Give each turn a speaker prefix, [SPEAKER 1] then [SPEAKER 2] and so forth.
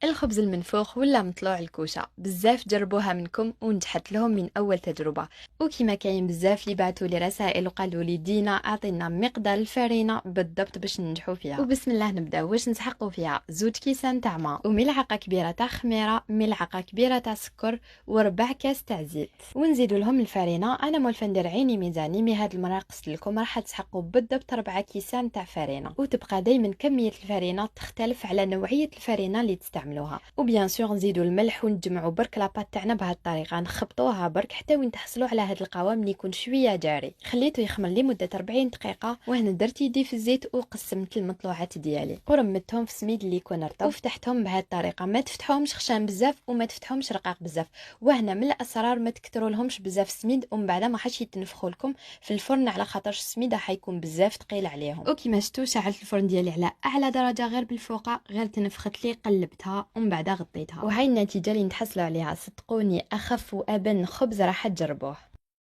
[SPEAKER 1] الخبز المنفوخ ولا مطلوع الكوشه بزاف جربوها منكم ونجحت لهم من اول تجربه. وكما كاين بزاف اللي بعثوا لي رسائل وقالوا لي دينا اعطينا مقدار الفرينه بالضبط باش ننجحوا فيها. وبسم الله نبداو. واش نسحقوا فيها؟ زوج كيسان تاع ماء وملعقه كبيره تاع خميره، ملعقه كبيره تاع سكر، وربع كاس تاع زيت. ونزيدوا لهم الفرينه. انا مولفه ندير عيني ميزاني، مي هاد المره قست لكم راح تسحقوا بالضبط 4 كيسان تاع فرينه. وتبقى دائما كميه الفرينه تختلف على نوعيه الفرينه اللي تستعملوها. وبيان سور نزيدوا الملح ونجمعوا برك لاباط تاعنا بهذه الطريقه، نخبطوها برك حتى وين تحصلوا على هذا القوام اللي يكون شويه جاري. خليته يخمر لمده 40 دقيقه، وهنا درت يدي في الزيت وقسمت المطلوعات ديالي ورمتهم في سميد اللي يكون رطب وفتحتهم بهذه الطريقه. ما تفتحوهمش خشان بزاف وما تفتحوهمش رقاق بزاف. وهنا من الاسرار ما تكثروا لهمش بزاف سميد ومن بعد ما حاش يتنفخوا لكم في الفرن، على خاطر السميد حيكون بزاف ثقيل عليهم. وكما شفتوا شعلت الفرن ديالي على اعلى درجه غير بالفوقه، غير تنفخت لي قلبتها ومن بعد غطيتها. وهاي النتيجه اللي نتحصلوا عليها. صدقوني اخف وابن خبز راح تجربوه.